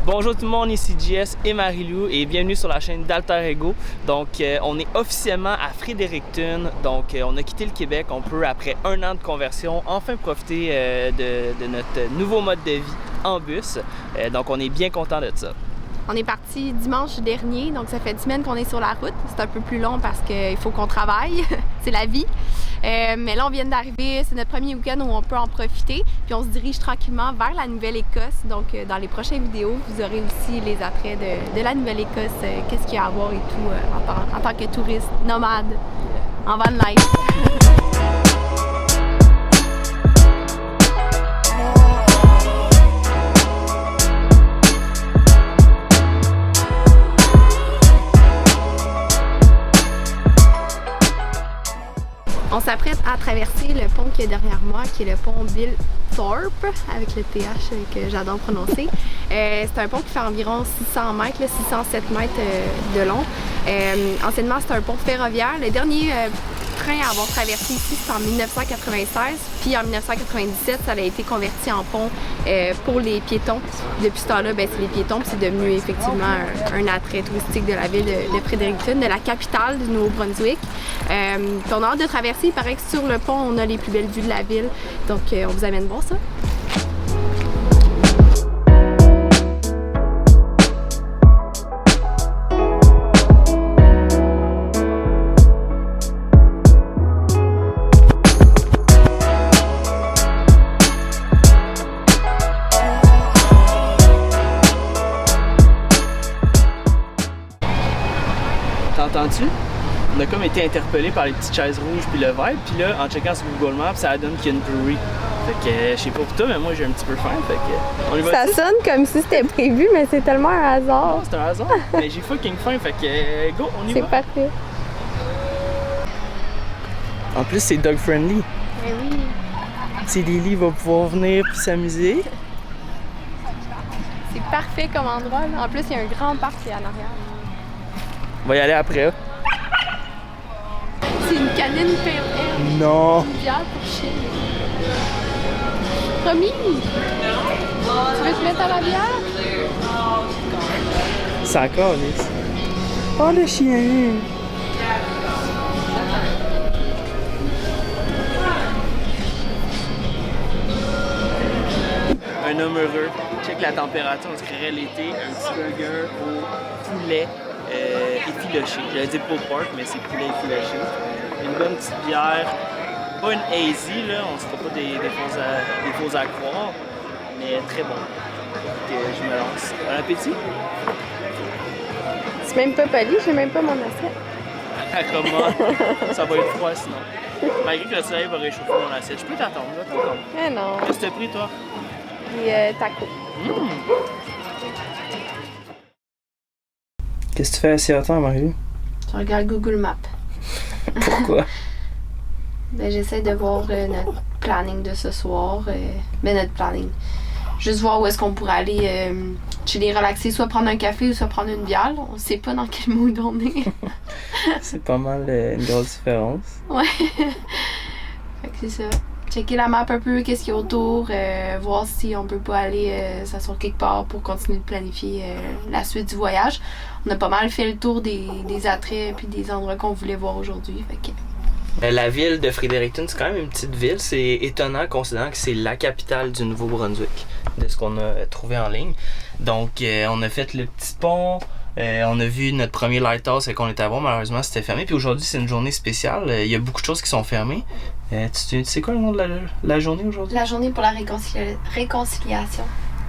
Bonjour tout le monde, ici JS et Marie-Lou et bienvenue sur la chaîne d'Alter Ego. Donc, on est officiellement à Fredericton. Donc, on a quitté le Québec. On peut, après 1 an de conversion, enfin profiter de notre nouveau mode de vie en bus. Donc, on est bien content de ça. On est parti dimanche dernier, donc ça fait 10 semaines qu'on est sur la route. C'est un peu plus long parce qu'il faut qu'on travaille, c'est la vie. Mais là, on vient d'arriver, c'est notre premier week-end où on peut en profiter. Puis on se dirige tranquillement vers la Nouvelle-Écosse. Donc dans les prochaines vidéos, vous aurez aussi les attraits de la Nouvelle-Écosse, qu'est-ce qu'il y a à voir et tout en tant que touriste nomade en van life. On s'apprête à traverser le pont qui est derrière moi, qui est le pont Bill Thorpe, avec le TH que j'adore prononcer. C'est un pont qui fait environ 600 mètres, 607 mètres de long. Anciennement, c'est un pont ferroviaire. Le dernier train à avoir traversé ici, c'est en 1996. Puis en 1997, ça a été converti en pont pour les piétons. Depuis ce temps-là, c'est les piétons. C'est devenu effectivement un attrait touristique de la ville de Fredericton, de la capitale du Nouveau-Brunswick. On a hâte de traverser. Il paraît que sur le pont, on a les plus belles vues de la ville. Donc, on vous amène voir ça. T'entends-tu? On a comme été interpellé par les petites chaises rouges puis le vert, puis là, en checkant sur Google Maps, ça donne qu'il y a une brewery. Fait que, je sais pas pour toi, mais moi j'ai un petit peu faim, fait que, on y va. Ça sonne comme si c'était prévu, mais c'est tellement un hasard. Non, c'est un hasard, mais j'ai fucking faim, fait que, go, on y va. C'est parfait. En plus, c'est dog friendly. Mais oui. Si Lily va pouvoir venir puis s'amuser. C'est parfait comme endroit, là. En plus, il y a un grand parc qui est en arrière. On va y aller après. C'est une canine pale ale. Non! Une bière pour chien. Promis? Tu veux te mettre à la bière? C'est encore lisse. Oh le chien! Un homme heureux. Check la température, on se créerait l'été. Un petit burger au poulet effiloché. J'allais dire pulled pork, mais c'est poulet effiloché. Une bonne petite bière. Pas une hazy, là. On se fera pas des faux à croire, mais très bon. Donc, je me lance. Bon appétit! C'est même pas poli, j'ai même pas mon assiette. Comment? Ça va être froid sinon. Malgré que le soleil va réchauffer mon assiette. Je peux t'attendre, je vais t'attendre. Eh non. Qu'est-ce que t'as pris, toi? Et taco. Qu'est-ce que tu fais assis à terre, Marie? Je regarde Google Maps. Pourquoi? J'essaie de voir notre planning de ce soir. Notre planning. Juste voir où est-ce qu'on pourrait aller chiller, relaxer, soit prendre un café ou soit prendre une bière. On sait pas dans quel mood on est. C'est pas mal une grosse différence. Ouais. Fait que c'est ça. Checker la map un peu, qu'est-ce qu'il y a autour, voir si on peut pas aller s'asseoir quelque part pour continuer de planifier la suite du voyage. On a pas mal fait le tour des attraits puis des endroits qu'on voulait voir aujourd'hui. Fait que... La ville de Fredericton, c'est quand même une petite ville. C'est étonnant considérant que c'est la capitale du Nouveau-Brunswick, de ce qu'on a trouvé en ligne. Donc, on a fait le petit pont. On a vu notre premier lighthouse qu'on était à voir, malheureusement c'était fermé. Puis aujourd'hui c'est une journée spéciale, il y a beaucoup de choses qui sont fermées. Tu sais quoi le nom de la journée aujourd'hui? La journée pour la réconciliation.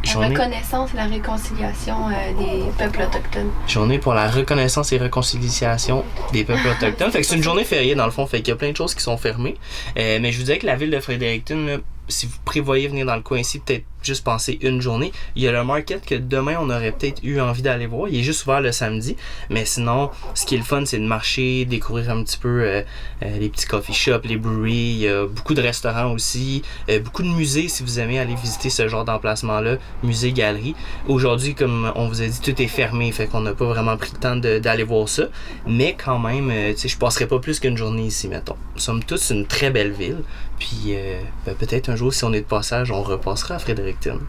La reconnaissance et la réconciliation des peuples autochtones. Journée pour la reconnaissance et réconciliation des peuples autochtones. Fait que c'est une journée fériée dans le fond, fait qu'il y a plein de choses qui sont fermées. Mais je vous dirais que la ville de Fredericton, là, si vous prévoyez venir dans le coin ici, peut-être juste passer une journée. Il y a le market que demain on aurait peut-être eu envie d'aller voir. Il est juste ouvert le samedi. Mais sinon, ce qui est le fun, c'est de marcher, découvrir un petit peu les petits coffee shops, les breweries. Il y a beaucoup de restaurants aussi. Beaucoup de musées si vous aimez aller visiter ce genre d'emplacement-là. Musées, galeries. Aujourd'hui, comme on vous a dit, tout est fermé. Fait qu'on n'a pas vraiment pris le temps d'aller voir ça. Mais quand même, je passerai pas plus qu'une journée ici, mettons. Nous sommes tous une très belle ville. Puis peut-être un jour, si on est de passage, on repassera à Fredericton. Fredericton?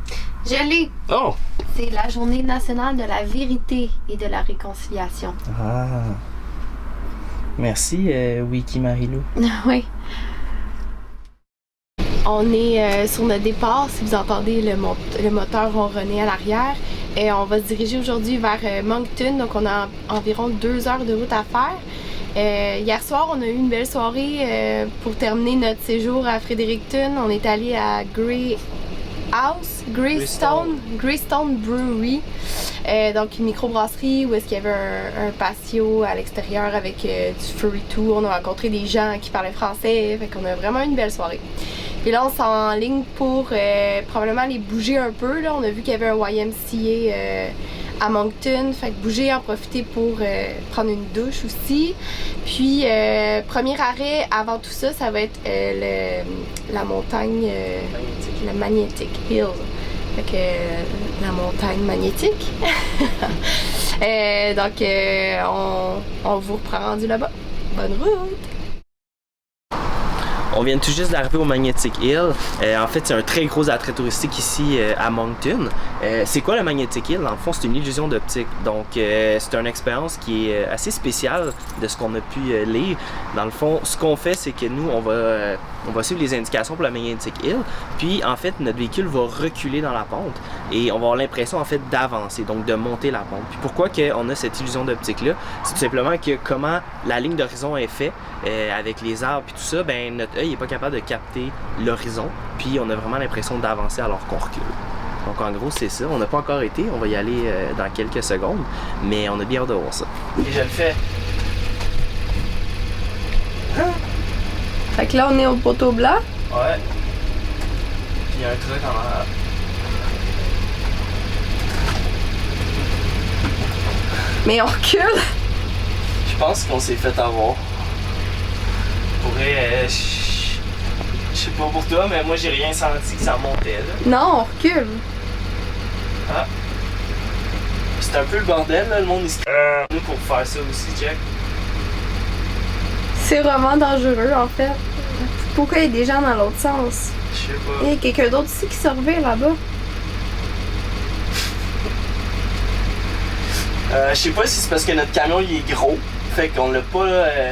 Je l'ai! Oh! C'est la journée nationale de la vérité et de la réconciliation. Ah! Merci, Wiki Marilou. Oui. On est sur notre départ, si vous entendez le moteur ronronner à l'arrière. Et on va se diriger aujourd'hui vers Moncton, donc on a environ 2 heures de route à faire. Hier soir, on a eu une belle soirée pour terminer notre séjour à Fredericton. On est allé à Greystone Brewery, donc une microbrasserie où est-ce qu'il y avait un patio à l'extérieur avec du furry tout. On a rencontré des gens qui parlaient français, fait qu'on a vraiment une belle soirée. Et là, on s'enligne pour probablement aller bouger un peu. Là, on a vu qu'il y avait un YMCA à Moncton, fait que bouger, en profiter pour prendre une douche aussi. Puis, premier arrêt avant tout ça, ça va être la montagne, la Magnetic Hill. Fait que la montagne magnétique. Donc, on vous reprend rendu là-bas. Bonne route! On vient tout juste d'arriver au Magnetic Hill. En fait, c'est un très gros attrait touristique ici à Moncton. C'est quoi le Magnetic Hill? En fond, c'est une illusion d'optique. Donc, c'est une expérience qui est assez spéciale de ce qu'on a pu lire. Dans le fond, ce qu'on fait, c'est que nous, on va suivre les indications pour le Magnetic Hill. Puis, en fait, notre véhicule va reculer dans la pente et on va avoir l'impression, en fait, d'avancer, donc de monter la pente. Puis, pourquoi on a cette illusion d'optique-là? C'est tout simplement que comment la ligne d'horizon est faite avec les arbres et tout ça, ben notre œil n'est pas capable de capter l'horizon. Puis, on a vraiment l'impression d'avancer alors qu'on recule. Donc, en gros, c'est ça. On n'a pas encore été. On va y aller dans quelques secondes. Mais on a bien hâte de voir ça. Et je le fais. Fait que là, on est au poteau blanc. Ouais. Puis il y a un truc en arrière. Mais on recule. Je pense qu'on s'est fait avoir. Pour vrai, je sais pas pour toi, mais moi j'ai rien senti que ça montait là. Non, on recule. Ah. C'est un peu le bordel là, le monde ici. Nous pour faire ça aussi, Jack. C'est vraiment dangereux en fait. Pourquoi il y a des gens dans l'autre sens? Je sais pas. Il y a quelqu'un d'autre ici qui surveille là-bas. Je sais pas si c'est parce que notre camion il est gros. Fait qu'on n'a pas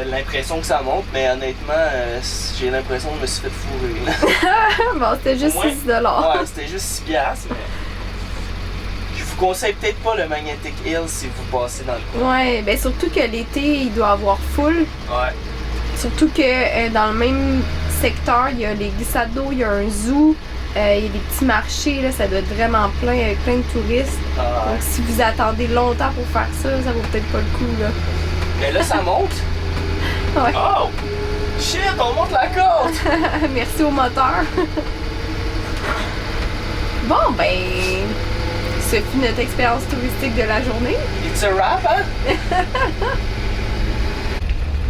l'impression que ça monte, mais honnêtement, j'ai l'impression que je me suis fait fourrer. Là. Bon, c'était juste 6 $. Ouais, c'était juste 6 piastres, mais... Je vous conseille peut-être pas le Magnetic Hill si vous passez dans le coin. Ouais, ben surtout que l'été, il doit avoir full. Ouais. Surtout que dans le même secteur, il y a les glissades d'eau, il y a un zoo, il y a des petits marchés, là, ça doit être vraiment plein avec plein de touristes. Ah, ouais. Donc si vous attendez longtemps pour faire ça, ça vaut peut-être pas le coup, là. Mais là, ça monte. Ouais. Oh! Shit, on monte la côte! Merci au moteur. Bon, ben, ce fut notre expérience touristique de la journée. It's a wrap, hein?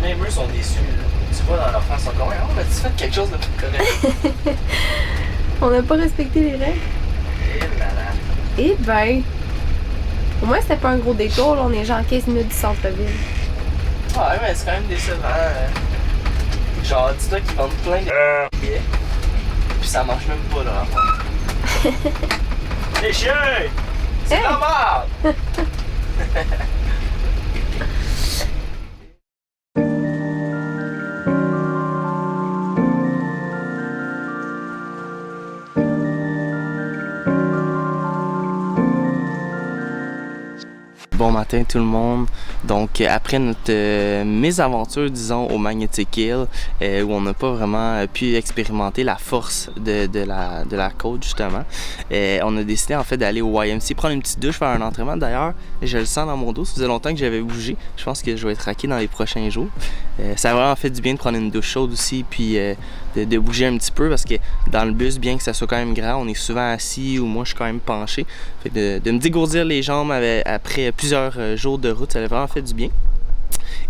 Même eux sont déçus, là. Tu vois dans leur face encore, on a-tu fait quelque chose de plus correct? On n'a pas respecté les règles. Et là là. Eh ben, au moins c'était pas un gros détour, là, on est genre 15 minutes du centre-ville. Ouais, mais c'est quand même décevant. Genre, dis-toi qu'ils vendent plein de billets. Puis ça marche même pas, leur affaire. Les chiens! C'est Hey! la merde! Bon matin tout le monde. Donc après notre mésaventure disons au Magnetic Hill où on n'a pas vraiment pu expérimenter la force de la côte justement, on a décidé en fait d'aller au YMCA prendre une petite douche, faire un entraînement. D'ailleurs je le sens dans mon dos, ça faisait longtemps que j'avais bougé, je pense que je vais être raqué dans les prochains jours. Ça a vraiment fait du bien de prendre une douche chaude aussi puis de bouger un petit peu parce que dans le bus, bien que ça soit quand même grand, on est souvent assis ou moi je suis quand même penché. Fait de me dégourdir les jambes après plusieurs jours de route, ça a vraiment fait du bien.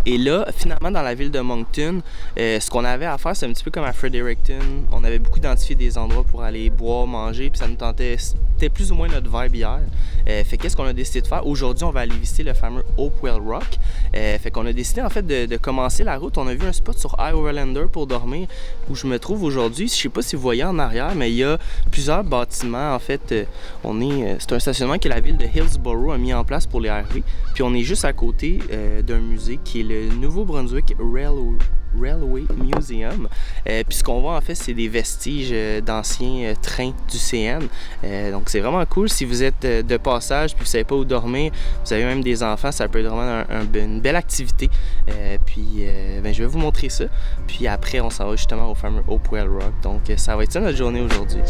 Et là, finalement, dans la ville de Moncton, ce qu'on avait à faire, c'est un petit peu comme à Fredericton. On avait beaucoup identifié des endroits pour aller boire, manger, puis ça nous tentait. C'était plus ou moins notre vibe hier. Fait qu'est-ce qu'on a décidé de faire? Aujourd'hui, on va aller visiter le fameux Hopewell Rock. Fait qu'on a décidé en fait de commencer la route. On a vu un spot sur High Overlander pour dormir où je me trouve aujourd'hui. Je sais pas si vous voyez en arrière, mais il y a plusieurs bâtiments. En fait, c'est un stationnement que la ville de Hillsborough a mis en place pour les RV. Puis on est juste à côté d'un musée qui est le Nouveau-Brunswick Railway Museum. Puis ce qu'on voit en fait, c'est des vestiges d'anciens trains du CN. Donc c'est vraiment cool. Si vous êtes de passage puis vous savez pas où dormir, vous avez même des enfants, ça peut être vraiment une belle activité. Puis je vais vous montrer ça. Puis après, on s'en va justement au fameux Hopewell Rock. Donc ça va être ça notre journée aujourd'hui.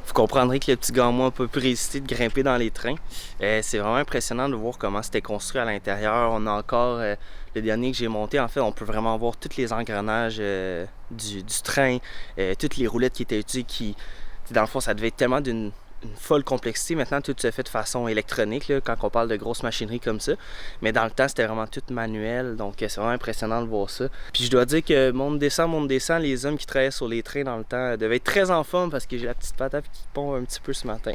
Vous comprendrez que le petit gars moi n'a pas pu résister de grimper dans les trains. C'est vraiment impressionnant de voir comment c'était construit à l'intérieur. On a encore le dernier que j'ai monté. En fait, on peut vraiment voir tous les engrenages du train, toutes les roulettes qui étaient utilisées. Dans le fond, ça devait être tellement d'une folle complexité. Maintenant, tout se fait de façon électronique là, quand on parle de grosses machineries comme ça. Mais dans le temps, c'était vraiment tout manuel. Donc, c'est vraiment impressionnant de voir ça. Puis, je dois dire que monde descend, les hommes qui travaillaient sur les trains dans le temps devaient être très en forme parce que j'ai la petite patate qui pompe un petit peu ce matin.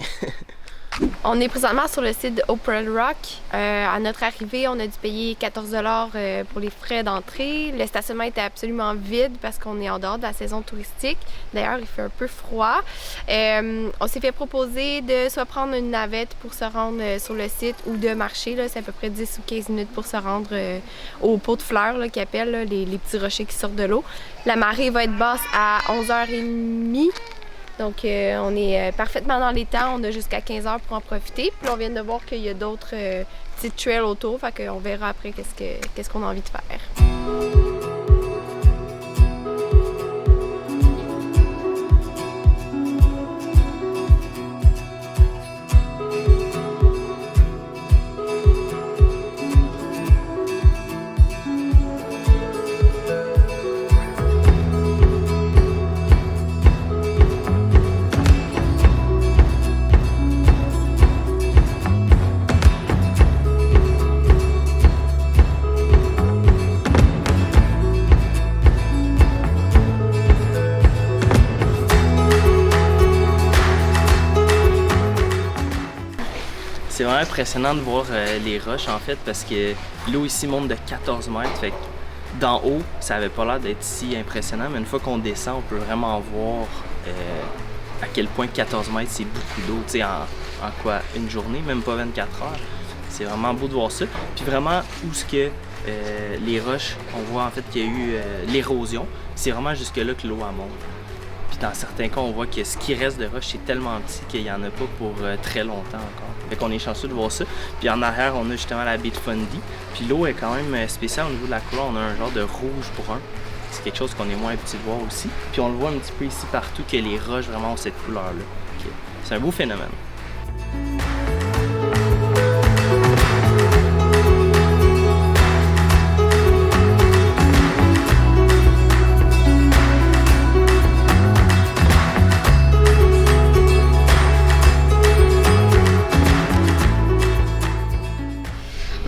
On est présentement sur le site de Hopewell Rock. À notre arrivée, on a dû payer 14 $ pour les frais d'entrée. Le stationnement était absolument vide parce qu'on est en dehors de la saison touristique. D'ailleurs, il fait un peu froid. On s'est fait proposer de soit prendre une navette pour se rendre sur le site ou de marcher. C'est à peu près 10 ou 15 minutes pour se rendre au pot de fleurs qu'ils appellent, les petits rochers qui sortent de l'eau. La marée va être basse à 11h30. Donc, on est parfaitement dans les temps. On a jusqu'à 15 h pour en profiter. Puis, on vient de voir qu'il y a d'autres petites trails autour. Fait qu'on verra après qu'est-ce qu'on a envie de faire. C'est vraiment impressionnant de voir les roches en fait parce que l'eau ici monte de 14 mètres. Fait que d'en haut, ça avait pas l'air d'être si impressionnant, mais une fois qu'on descend, on peut vraiment voir à quel point 14 mètres c'est beaucoup d'eau, tu sais, en quoi, une journée, même pas 24 heures. C'est vraiment beau de voir ça. Puis vraiment, où ce que les roches, on voit en fait qu'il y a eu l'érosion, c'est vraiment jusque là que l'eau monte. Puis dans certains cas, on voit que ce qui reste de roche, c'est tellement petit qu'il n'y en a pas pour très longtemps encore. Fait qu'on est chanceux de voir ça. Puis en arrière, on a justement la baie de Fundy. Puis l'eau est quand même spéciale au niveau de la couleur. On a un genre de rouge-brun. C'est quelque chose qu'on est moins habitué de voir aussi. Puis on le voit un petit peu ici partout que les roches vraiment ont cette couleur-là. Okay. C'est un beau phénomène.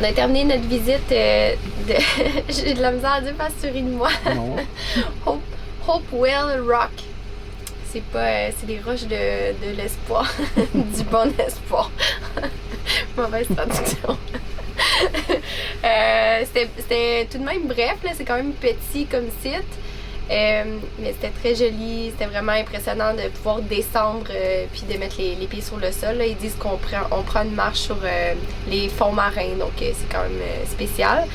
On a terminé notre visite j'ai de la misère à dire parce que tu ris de moi. Hopewell Rock. C'est les roches de l'espoir. Du bon espoir. Mauvaise traduction. C'était tout de même bref, c'est quand même petit comme site. Mais c'était très joli, c'était vraiment impressionnant de pouvoir descendre puis de mettre les pieds sur le sol. Là. Ils disent qu'on prend une marche sur les fonds marins, donc c'est quand même spécial.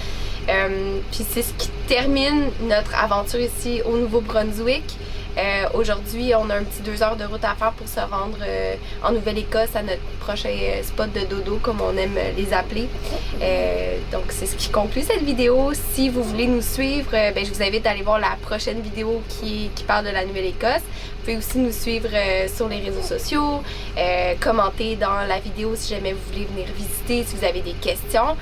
Puis c'est ce qui termine notre aventure ici au Nouveau-Brunswick. Aujourd'hui, on a un petit 2 heures de route à faire pour se rendre en Nouvelle-Écosse à notre prochain spot de dodo, comme on aime les appeler. Donc c'est ce qui conclut cette vidéo. Si vous voulez nous suivre, je vous invite à aller voir la prochaine vidéo qui parle de la Nouvelle-Écosse. Vous pouvez aussi nous suivre sur les réseaux sociaux, commenter dans la vidéo si jamais vous voulez venir visiter, si vous avez des questions.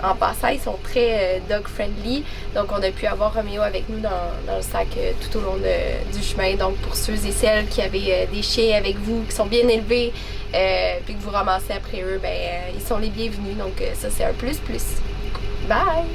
En passant, ils sont très dog-friendly, donc on a pu avoir Roméo avec nous dans le sac tout au long du chemin. Donc pour ceux et celles qui avaient des chiens avec vous, qui sont bien élevés, puis que vous ramassez après eux, ils sont les bienvenus. Donc ça, c'est un plus. Bye!